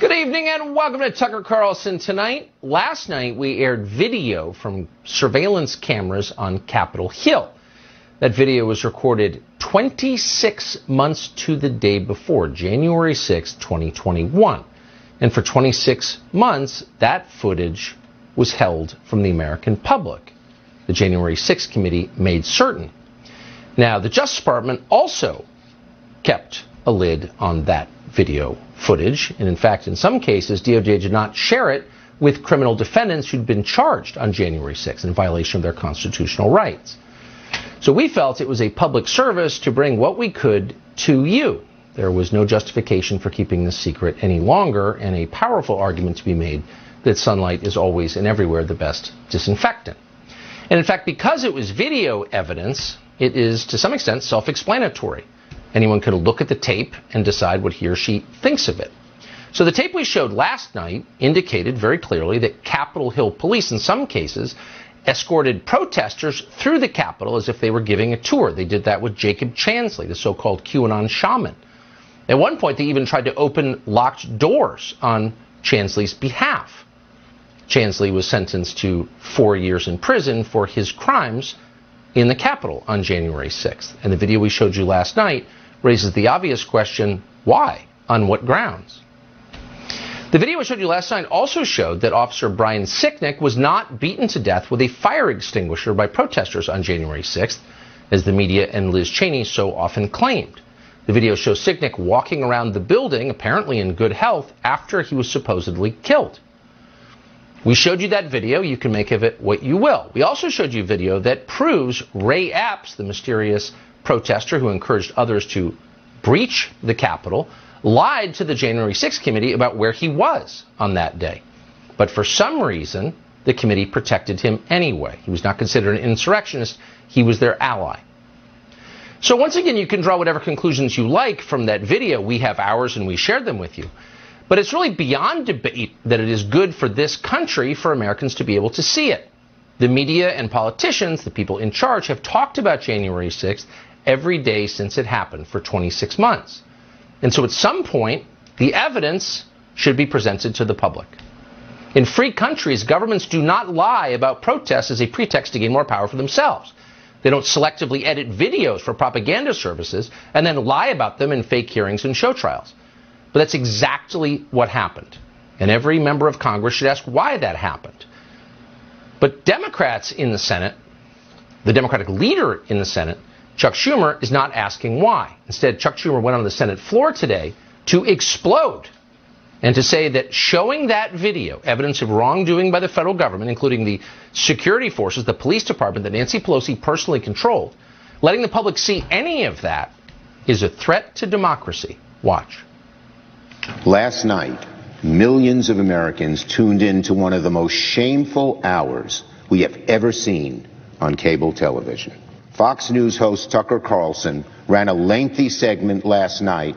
Good evening and welcome to Tucker Carlson Tonight. Last night we aired video from surveillance cameras on Capitol Hill. That video was recorded 26 months to the day before, January 6, 2021. And for 26 months, that footage was held from the American public. The January 6th committee made certain. Now, the Justice Department also kept a lid on that video footage. And in fact, in some cases, DOJ did not share it with criminal defendants who'd been charged on January 6th in violation of their constitutional rights. So we felt it was a public service to bring what we could to you. There was no justification for keeping this secret any longer, and a powerful argument to be made that sunlight is always and everywhere the best disinfectant. And in fact, because it was video evidence, it is to some extent self-explanatory. Anyone could look at the tape and decide what he or she thinks of it. So the tape we showed last night indicated very clearly that Capitol Hill police, in some cases, escorted protesters through the Capitol as if they were giving a tour. They did that with Jacob Chansley, the so-called QAnon shaman. At one point, they even tried to open locked doors on Chansley's behalf. Chansley was sentenced to 4 years in prison for his crimes in the Capitol on January 6th. And the video we showed you last night raises the obvious question, why? On what grounds? The video we showed you last night also showed that Officer Brian Sicknick was not beaten to death with a fire extinguisher by protesters on January 6th, as the media and Liz Cheney so often claimed. The video shows Sicknick walking around the building, apparently in good health, after he was supposedly killed. We showed you that video. You can make of it what you will. We also showed you video that proves Ray Epps, the mysterious protester who encouraged others to breach the Capitol, lied to the January 6th committee about where he was on that day. But for some reason, the committee protected him anyway. He was not considered an insurrectionist. He was their ally. So once again, you can draw whatever conclusions you like from that video. We have ours and we shared them with you. But it's really beyond debate that it is good for this country for Americans to be able to see it. The media and politicians, the people in charge, have talked about January 6th every day since it happened for 26 months. And so at some point, the evidence should be presented to the public. In free countries, governments do not lie about protests as a pretext to gain more power for themselves. They don't selectively edit videos for propaganda services and then lie about them in fake hearings and show trials. But that's exactly what happened. And every member of Congress should ask why that happened. But Democrats in the Senate, the Democratic leader in the Senate, Chuck Schumer, is not asking why. Instead, Chuck Schumer went on the Senate floor today to explode and to say that showing that video, evidence of wrongdoing by the federal government, including the security forces, the police department that Nancy Pelosi personally controlled, letting the public see any of that is a threat to democracy. Watch. Last night, millions of Americans tuned in to one of the most shameful hours we have ever seen on cable television. Fox News host Tucker Carlson ran a lengthy segment last night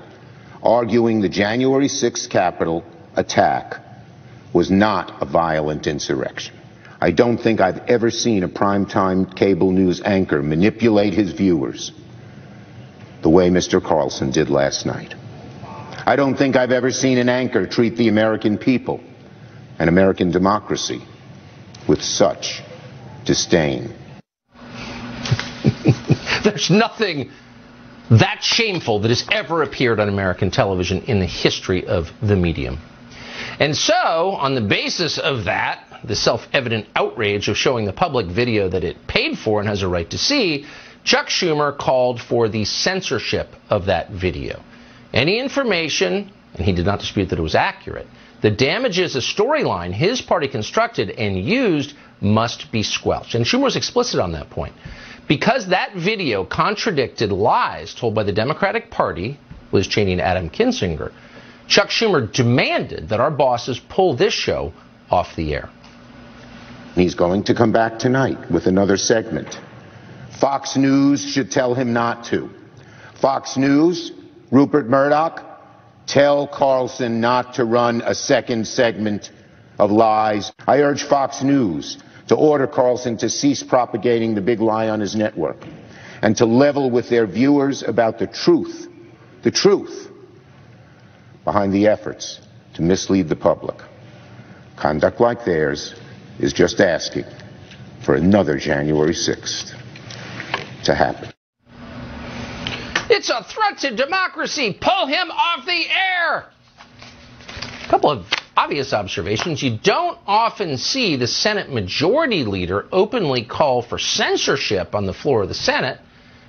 arguing the January 6th Capitol attack was not a violent insurrection. I don't think I've ever seen a primetime cable news anchor manipulate his viewers the way Mr. Carlson did last night. I don't think I've ever seen an anchor treat the American people and American democracy with such disdain. There's nothing that shameful that has ever appeared on American television in the history of the medium. And so, on the basis of that, the self-evident outrage of showing the public video that it paid for and has a right to see, Chuck Schumer called for the censorship of that video. Any information, and he did not dispute that it was accurate, that damages a storyline his party constructed and used must be squelched. And Schumer was explicit on that point. Because that video contradicted lies told by the Democratic Party, Liz Cheney and Adam Kinzinger, Chuck Schumer demanded that our bosses pull this show off the air. He's going to come back tonight with another segment. Fox News should tell him not to. Fox News, Rupert Murdoch, tell Carlson not to run a second segment of lies. I urge Fox News to order Carlson to cease propagating the big lie on his network and to level with their viewers about the truth behind the efforts to mislead the public. Conduct like theirs is just asking for another January 6th to happen. It's a threat to democracy. Pull him off the air. A couple of obvious observations. You don't often see the Senate Majority Leader openly call for censorship on the floor of the Senate,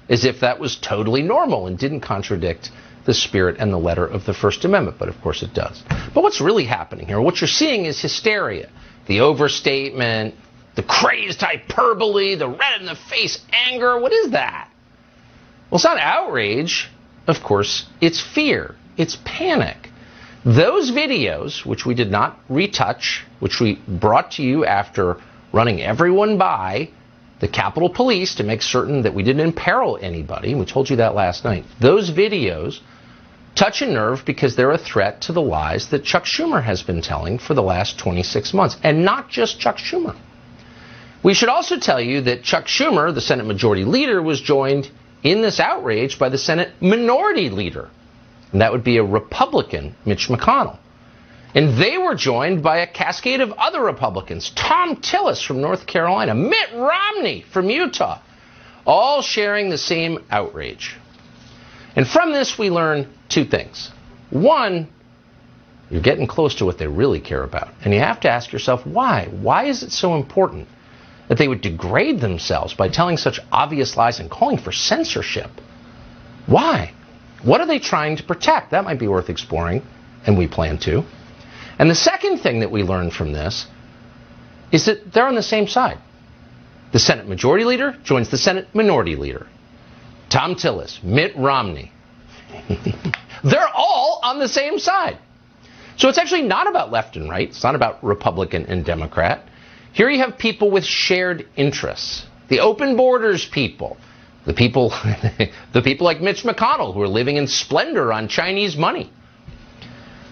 as if that was totally normal and didn't contradict the spirit and the letter of the First Amendment. But of course it does. But what's really happening here, what you're seeing is hysteria. The overstatement, the crazed hyperbole, the red-in-the-face anger. What is that? Well, it's not outrage. Of course, it's fear. It's panic. Those videos, which we did not retouch, which we brought to you after running everyone by the Capitol Police to make certain that we didn't imperil anybody, we told you that last night, those videos touch a nerve because they're a threat to the lies that Chuck Schumer has been telling for the last 26 months. And not just Chuck Schumer. We should also tell you that Chuck Schumer, the Senate Majority Leader, was joined in this outrage by the Senate Minority Leader. And that would be a Republican, Mitch McConnell. And they were joined by a cascade of other Republicans, Tom Tillis from North Carolina, Mitt Romney from Utah, all sharing the same outrage. And from this, we learn two things. One, you're getting close to what they really care about. And you have to ask yourself, why? Why is it so important that they would degrade themselves by telling such obvious lies and calling for censorship? Why? What are they trying to protect? That might be worth exploring, and we plan to. And the second thing that we learned from this is that they're on the same side. The Senate Majority Leader joins the Senate Minority Leader. Tom Tillis, Mitt Romney. They're all on the same side. So it's actually not about left and right. It's not about Republican and Democrat. Here you have people with shared interests. The open borders people. The people like Mitch McConnell who are living in splendor on Chinese money.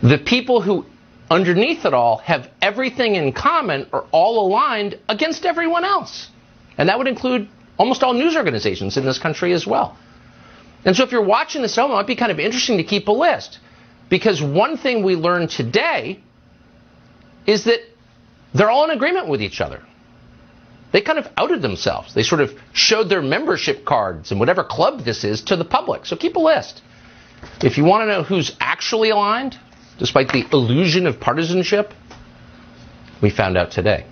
The people who, underneath it all, have everything in common, are all aligned against everyone else. And that would include almost all news organizations in this country as well. And so if you're watching this, it might be kind of interesting to keep a list. Because one thing we learned today is that they're all in agreement with each other. They kind of outed themselves. They sort of showed their membership cards and whatever club this is to the public. So keep a list. If you want to know who's actually aligned, despite the illusion of partisanship, we found out today.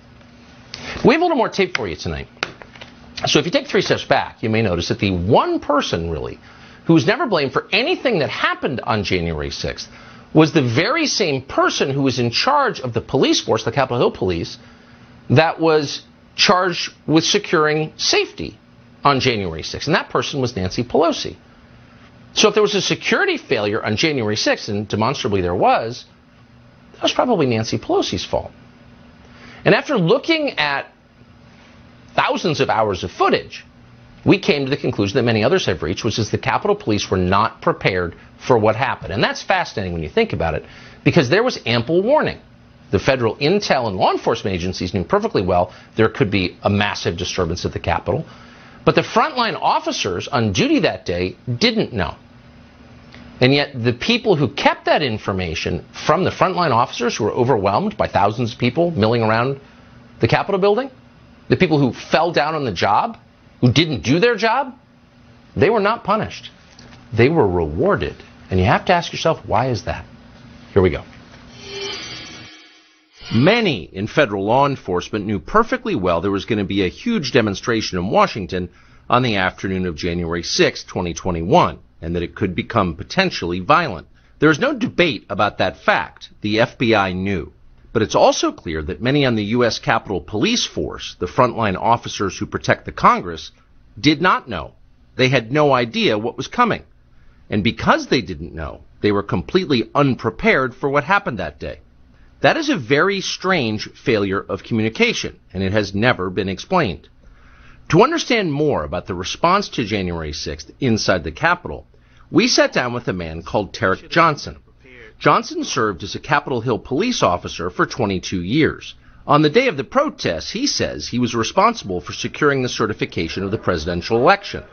We have a little more tape for you tonight. So if you take 3 steps back, you may notice that the one person, really, who was never blamed for anything that happened on January 6th was the very same person who was in charge of the police force, the Capitol Hill Police, that was charged with securing safety on January 6th. And that person was Nancy Pelosi. So if there was a security failure on January 6th, and demonstrably there was, that was probably Nancy Pelosi's fault. And after looking at thousands of hours of footage, we came to the conclusion that many others have reached, which is the Capitol Police were not prepared for what happened. And that's fascinating when you think about it, because there was ample warning. The federal intel and law enforcement agencies knew perfectly well there could be a massive disturbance at the Capitol. But the frontline officers on duty that day didn't know. And yet the people who kept that information from the frontline officers who were overwhelmed by thousands of people milling around the Capitol building, the people who fell down on the job, who didn't do their job, they were not punished. They were rewarded. And you have to ask yourself, why is that? Here we go. Many in federal law enforcement knew perfectly well there was going to be a huge demonstration in Washington on the afternoon of January 6, 2021, and that it could become potentially violent. There is no debate about that fact. The FBI knew. But it's also clear that many on the U.S. Capitol Police Force, the frontline officers who protect the Congress, did not know. They had no idea what was coming. And because they didn't know, they were completely unprepared for what happened that day. That is a very strange failure of communication, and it has never been explained. To understand more about the response to January 6th inside the Capitol, we sat down with a man called Tarek Johnson. Johnson served as a Capitol Hill police officer for 22 years. On the day of the protests, he says he was responsible for securing the certification of the presidential election.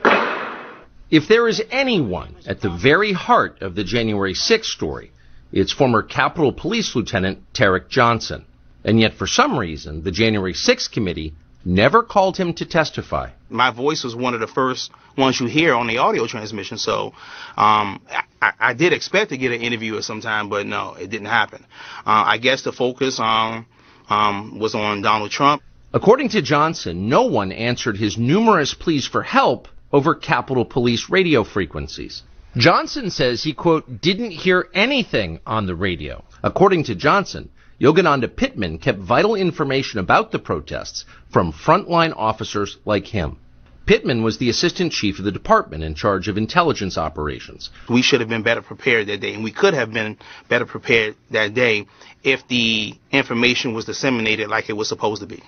If there is anyone at the very heart of the January 6th story, It's former Capitol Police Lieutenant Tarek Johnson. And yet, for some reason, the January 6th committee never called him to testify. My voice was one of the first ones you hear on the audio transmission, so I did expect to get an interview at some time, but no, it didn't happen. I guess the focus was on Donald Trump. According to Johnson, no one answered his numerous pleas for help over Capitol Police radio frequencies. Johnson says he, quote, didn't hear anything on the radio. According to Johnson, Yogananda Pittman kept vital information about the protests from frontline officers like him. Pittman was the assistant chief of the department in charge of intelligence operations. We should have been better prepared that day, and we could have been better prepared that day if the information was disseminated like it was supposed to be.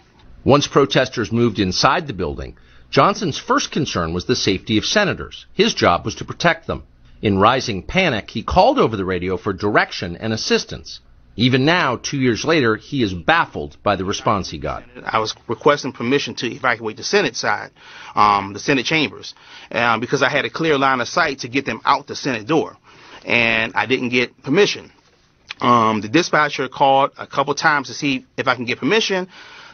Once protesters moved inside the building, Johnson's first concern was the safety of senators. His job was to protect them. In rising panic, he called over the radio for direction and assistance. Even now, 2 years later, he is baffled by the response he got. I was requesting permission to evacuate the Senate side, the Senate chambers, because I had a clear line of sight to get them out the Senate door, and I didn't get permission. The dispatcher called a couple times to see if I can get permission.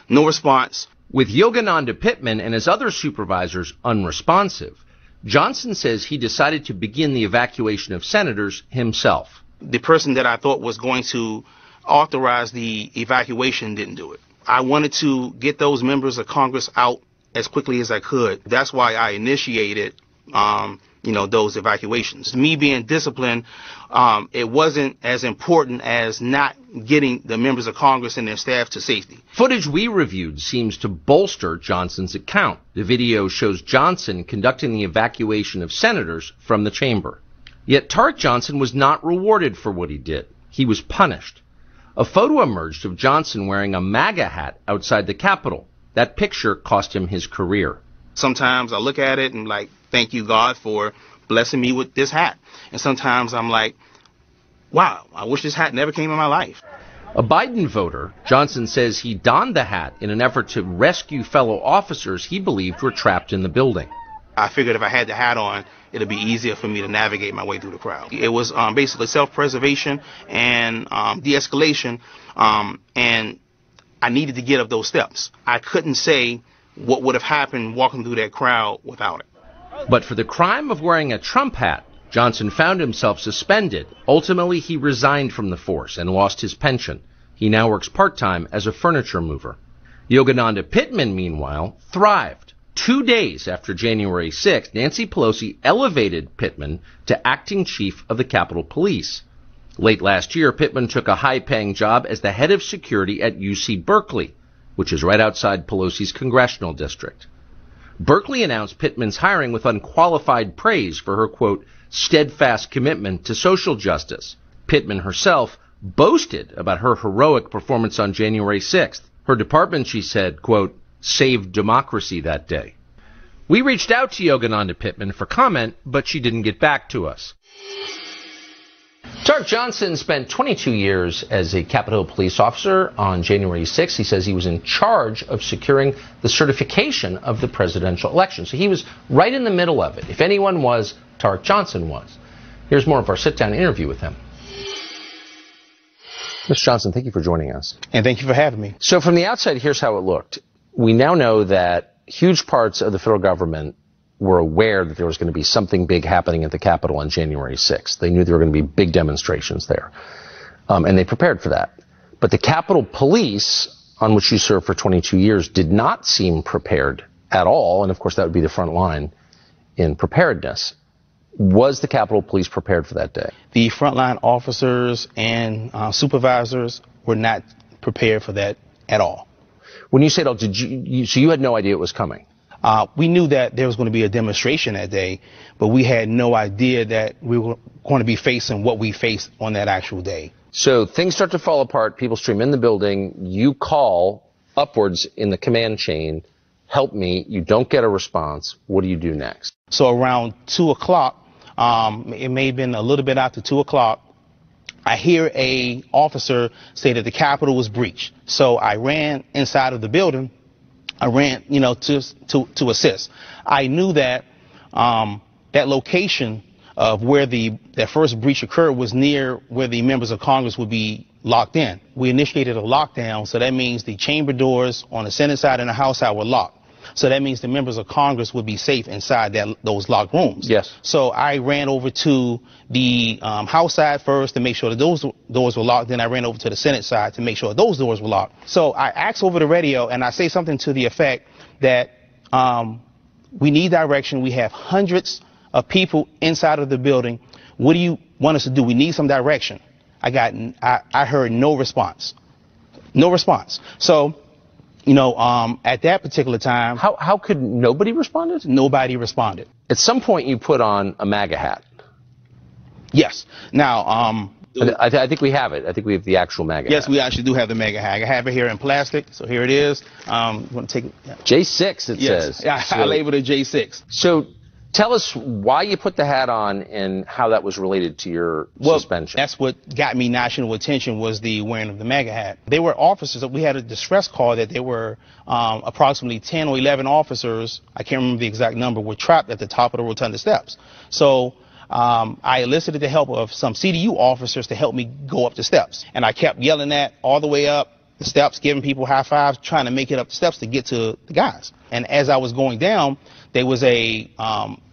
No response. With Yogananda Pittman and his other supervisors unresponsive, Johnson says he decided to begin the evacuation of senators himself. The person that I thought was going to authorize the evacuation didn't do it. I wanted to get those members of Congress out as quickly as I could. That's why I initiated, those evacuations. Me being disciplined, it wasn't as important as not getting the members of Congress and their staff to safety. Footage we reviewed seems to bolster Johnson's account. The video shows Johnson conducting the evacuation of senators from the chamber. Yet Tarek Johnson was not rewarded for what he did. He was punished. A photo emerged of Johnson wearing a MAGA hat outside the Capitol. That picture cost him his career. Sometimes I look at it and thank you, God, for blessing me with this hat. And sometimes I'm like, wow, I wish this hat never came in my life. A Biden voter, Johnson says he donned the hat in an effort to rescue fellow officers he believed were trapped in the building. I figured if I had the hat on, it'd be easier for me to navigate my way through the crowd. It was basically self-preservation and de-escalation, and I needed to get up those steps. I couldn't say what would have happened walking through that crowd without it. But for the crime of wearing a Trump hat, Johnson found himself suspended. Ultimately, he resigned from the force and lost his pension. He now works part-time as a furniture mover. Yogananda Pittman, meanwhile, thrived. 2 days after January 6th, Nancy Pelosi elevated Pittman to acting chief of the Capitol Police. Late last year, Pittman took a high-paying job as the head of security at UC Berkeley, which is right outside Pelosi's congressional district. Berkeley announced Pittman's hiring with unqualified praise for her, quote, steadfast commitment to social justice. Pittman herself boasted about her heroic performance on January 6th. Her department, she said, quote, saved democracy that day. We reached out to Yogananda Pittman for comment, but she didn't get back to us. Tarek Johnson spent 22 years as a Capitol Police officer. On January 6th, he says he was in charge of securing the certification of the presidential election. So he was right in the middle of it. If anyone was, Tarek Johnson was. Here's more of our sit-down interview with him. Mr. Johnson, thank you for joining us. And thank you for having me. So from the outside, here's how it looked. We now know that huge parts of the federal government were aware that there was going to be something big happening at the Capitol on January 6th. They knew there were going to be big demonstrations there. And they prepared for that. But the Capitol Police, on which you served for 22 years, did not seem prepared at all. And of course, that would be the front line in preparedness. Was the Capitol Police prepared for that day? The frontline officers and supervisors were not prepared for that at all. When you say it all, so you had no idea it was coming? We knew that there was going to be a demonstration that day, but we had no idea that we were going to be facing what we faced on that actual day. So things start to fall apart. People stream in the building. You call upwards in the command chain, help me. You don't get a response. What do you do next? So around 2 o'clock, it may have been a little bit after 2 o'clock, I hear a officer say that the Capitol was breached. So I ran inside of the building. I ran, to assist. I knew that that location of where that first breach occurred was near where the members of Congress would be locked in. We initiated a lockdown, so that means the chamber doors on the Senate side and the House side were locked. So that means the members of Congress would be safe inside those locked rooms. Yes. So I ran over to the House side first to make sure that those doors were locked. Then I ran over to the Senate side to make sure those doors were locked. So I asked over the radio, and I say something to the effect that we need direction. We have hundreds of people inside of the building. What do you want us to do? We need some direction. I heard no response. No response. So, at that particular time. How could nobody respond? Nobody responded. At some point you put on a MAGA hat. Yes. Now, I think we have it. I think we have the actual MAGA hat. Yes, we actually do have the MAGA hat. I have it here in plastic, so here it is. You want to take it? Yeah. J6, it says. Yeah, I labeled it J6. So tell us why you put the hat on and how that was related to your suspension. That's what got me national attention, was the wearing of the MAGA hat. They were officers. We had a distress call that there were approximately 10 or 11 officers, I can't remember the exact number, were trapped at the top of the rotunda steps. So I elicited the help of some CDU officers to help me go up the steps. And I kept yelling that all the way up the steps, giving people high fives, trying to make it up the steps to get to the guys. And as I was going down, there was a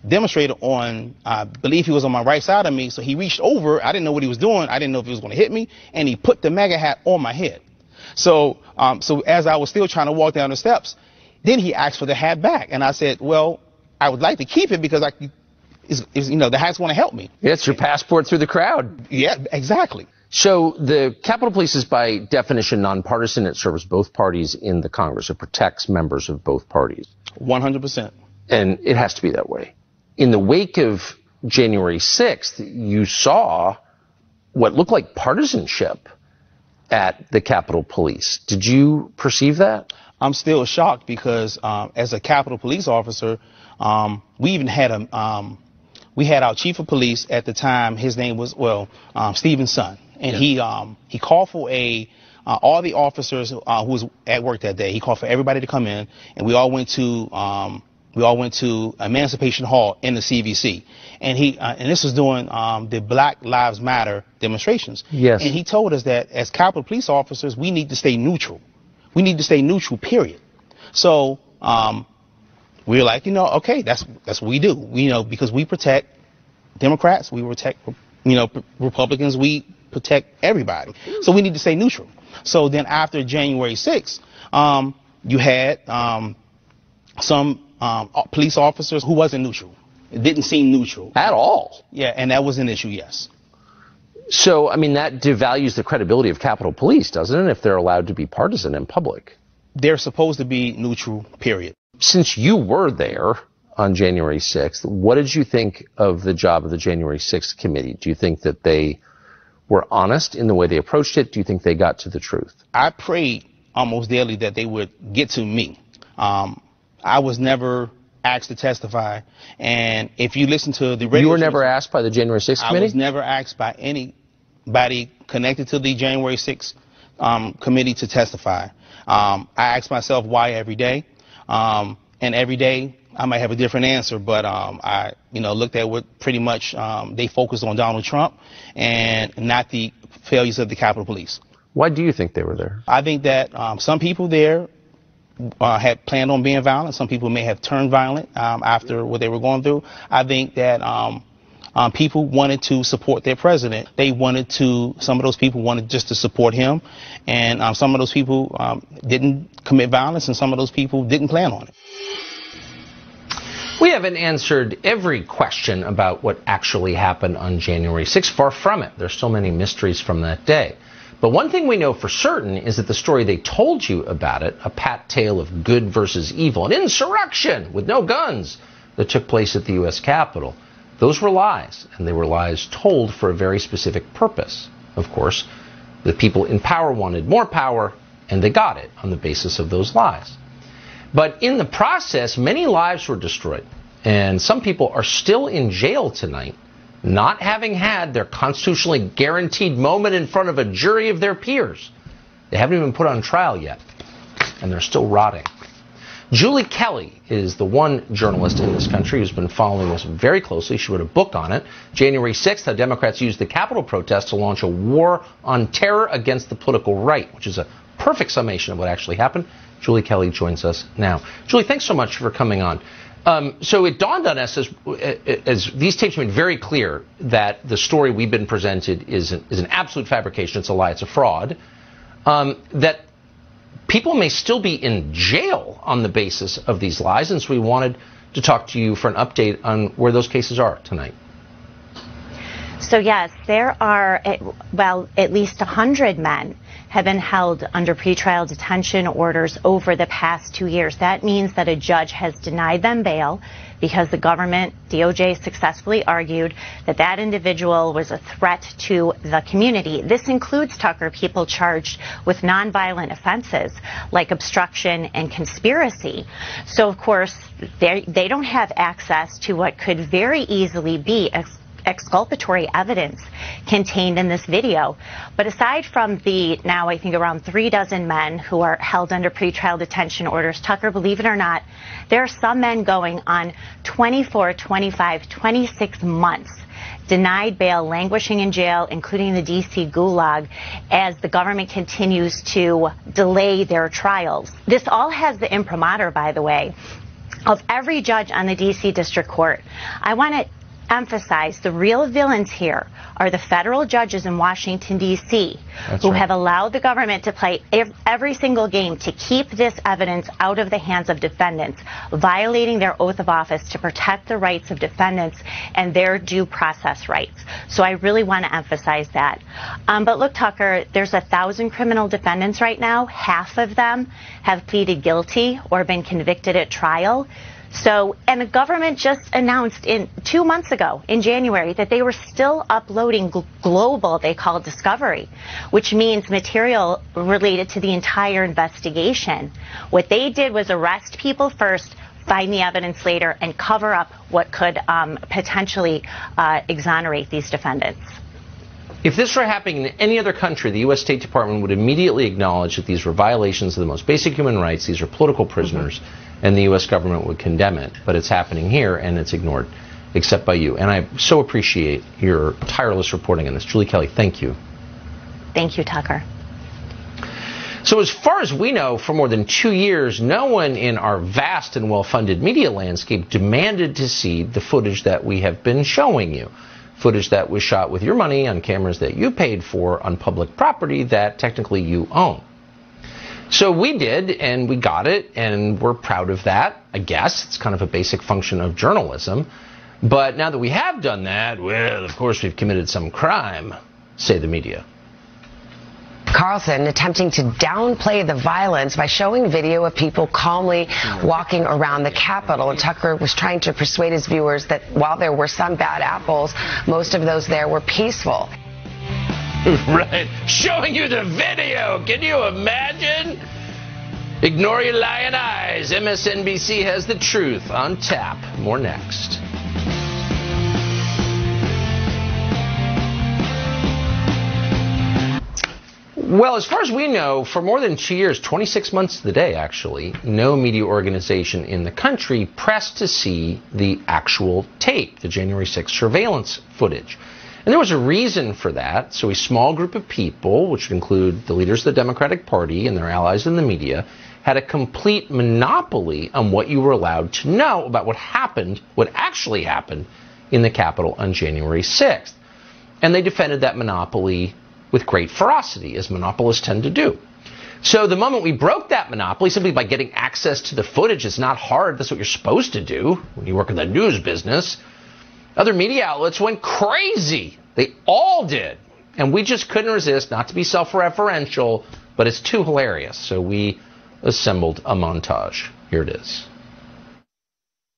demonstrator on, I believe he was on my right side of me, so he reached over. I didn't know what he was doing. I didn't know if he was going to hit me, and he put the MAGA hat on my head. So as I was still trying to walk down the steps, then he asked for the hat back, and I said, well, I would like to keep it because the hat's going to help me. Yeah, it's your passport through the crowd. Yeah, exactly. So the Capitol Police is by definition nonpartisan. It serves both parties in the Congress. It protects members of both parties. 100%. And it has to be that way. In the wake of January 6th, you saw what looked like partisanship at the Capitol Police. Did you perceive that? I'm still shocked because as a Capitol Police officer, we even had we had our chief of police at the time. His name was, Stephen's son. And yeah. He called for all the officers who was at work that day. He called for everybody to come in, and we all went to Emancipation Hall in the CVC. And and this was during the Black Lives Matter demonstrations. Yes. And he told us that as Capitol Police officers, we need to stay neutral. We need to stay neutral, period. So we were like, okay, that's what we do. Because we protect Democrats, we protect, Republicans, we protect everybody. So we need to stay neutral. So then after January 6th, you had some police officers who wasn't neutral. It didn't seem neutral. At all? Yeah, and that was an issue, yes. So, that devalues the credibility of Capitol Police, doesn't it, if they're allowed to be partisan in public? They're supposed to be neutral, period. Since you were there on January 6th, what did you think of the job of the January 6th committee? Do you think that they were honest in the way they approached it? Do you think they got to the truth? I prayed almost daily that they would get to me. I was never asked to testify, and if you listen to the radio... You were never asked by the January 6th committee? I was never asked by anybody connected to the January 6th committee to testify. I ask myself why every day, and every day I might have a different answer, but I looked at what pretty much they focused on Donald Trump and not the failures of the Capitol Police. Why do you think they were there? I think that some people there had planned on being violent. Some people may have turned violent after what they were going through. I think that people wanted to support their president. Some of those people wanted just to support him. And some of those people didn't commit violence, and some of those people didn't plan on it. We haven't answered every question about what actually happened on January 6th. Far from it. There's still many mysteries from that day. But one thing we know for certain is that the story they told you about it, a pat tale of good versus evil, an insurrection with no guns that took place at the U.S. Capitol, those were lies, and they were lies told for a very specific purpose. Of course, the people in power wanted more power, and they got it on the basis of those lies. But in the process, many lives were destroyed, and some people are still in jail tonight, not having had their constitutionally guaranteed moment in front of a jury of their peers. They haven't even been put on trial yet, and they're still rotting. Julie Kelly is the one journalist in this country who's been following this very closely. She wrote a book on it, January 6th, How Democrats Used the Capitol Protest to Launch a War on Terror Against the Political Right, which is a perfect summation of what actually happened. Julie Kelly joins us now. Julie, thanks so much for coming on. So it dawned on us as these tapes made very clear that the story we've been presented is an absolute fabrication. It's a lie. It's a fraud. That people may still be in jail on the basis of these lies, and so we wanted to talk to you for an update on where those cases are tonight. So yes, there are, at least 100 men have been held under pretrial detention orders over the past 2 years. That means that a judge has denied them bail because the government, DOJ, successfully argued that that individual was a threat to the community. This includes, Tucker, people charged with nonviolent offenses like obstruction and conspiracy. So, of course, they don't have access to what could very easily be exculpatory evidence contained in this video. But aside from the now, I think, around 36 men who are held under pretrial detention orders, Tucker, believe it or not, there are some men going on 24, 25, 26 months denied bail, languishing in jail, including the D.C. gulag, as the government continues to delay their trials. This all has the imprimatur, by the way, of every judge on the D.C. District Court. I want to emphasize the real villains here are the federal judges in Washington, D.C., who have allowed the government to play every single game to keep this evidence out of the hands of defendants, violating their oath of office to protect the rights of defendants and their due process rights. So I really want to emphasize that. But look, Tucker, there's 1,000 criminal defendants right now. Half of them have pleaded guilty or been convicted at trial. So, and the government just announced 2 months ago, in January, that they were still uploading global, they call it discovery, which means material related to the entire investigation. What they did was arrest people first, find the evidence later, and cover up what could potentially exonerate these defendants. If this were happening in any other country, the U.S. State Department would immediately acknowledge that these were violations of the most basic human rights. These are political prisoners. And the U.S. government would condemn it. But it's happening here, and it's ignored, except by you. And I so appreciate your tireless reporting on this. Julie Kelly, thank you. Thank you, Tucker. So as far as we know, for more than 2 years, no one in our vast and well-funded media landscape demanded to see the footage that we have been showing you. Footage that was shot with your money on cameras that you paid for on public property that technically you own. So we did, and we got it, and we're proud of that, I guess. It's kind of a basic function of journalism. But now that we have done that, well, of course, we've committed some crime, say the media. Carlson attempting to downplay the violence by showing video of people calmly walking around the Capitol. And Tucker was trying to persuade his viewers that while there were some bad apples, most of those there were peaceful. Right. Showing you the video. Can you imagine? Ignore your lying eyes. MSNBC has the truth on tap. More next. Well, as far as we know, for more than 2 years, 26 months to the day, actually, no media organization in the country pressed to see the actual tape, the January 6th surveillance footage. And there was a reason for that. So a small group of people, which would include the leaders of the Democratic Party and their allies in the media, had a complete monopoly on what you were allowed to know about what happened, what actually happened in the Capitol on January 6th. And they defended that monopoly with great ferocity, as monopolists tend to do. So the moment we broke that monopoly, simply by getting access to the footage, it's not hard. That's what you're supposed to do when you work in the news business. Other media outlets went crazy. They all did. And we just couldn't resist, not to be self-referential, but it's too hilarious. So we assembled a montage. Here it is.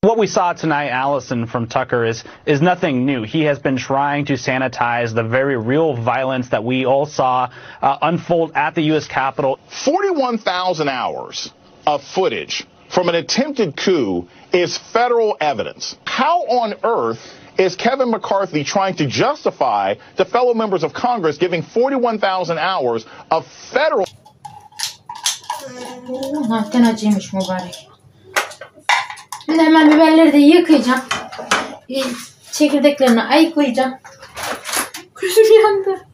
What we saw tonight, Allison, from Tucker is nothing new. He has been trying to sanitize the very real violence that we all saw unfold at the U.S. Capitol. 41,000 hours of footage from an attempted coup is federal evidence. How on earth is Kevin McCarthy trying to justify to fellow members of Congress giving 41,000 hours of federal... Şimdi hemen biberleri de yıkayacağım. Çekirdeklerini ayıklayacağım. Gözüm yandı.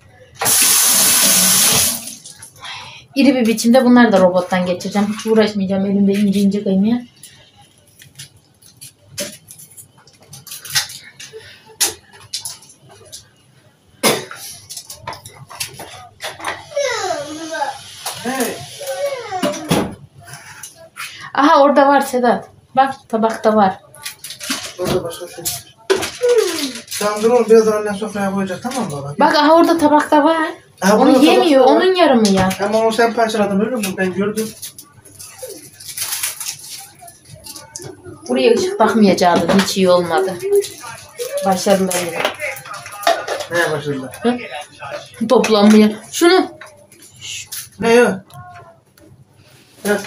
İri bir biçimde bunları da robottan geçireceğim. Hiç uğraşmayacağım elimde ince ince kıymaya. Aha orada var Sedat. Bak tabakta var. Orada başka şey. Tamam dur oğlum birazdan annen sofraya koyacak tamam mı baba? Bak aha orada tabakta var. Aha, onu yemiyor. Onun yarımı ya. Ama onu sen parçaladın öyle mi? Ben gördüm. Buraya ışık takmayacaktım. Hiç iyi olmadı. Başladılar yine. Neye başladılar? Toplanmaya. Şunu. Ne ya? Evet.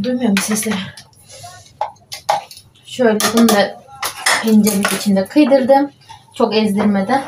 Duymuyor musun sesleri? Şöyle bunu da incelik içinde kıydırdım. Çok ezdirmeden.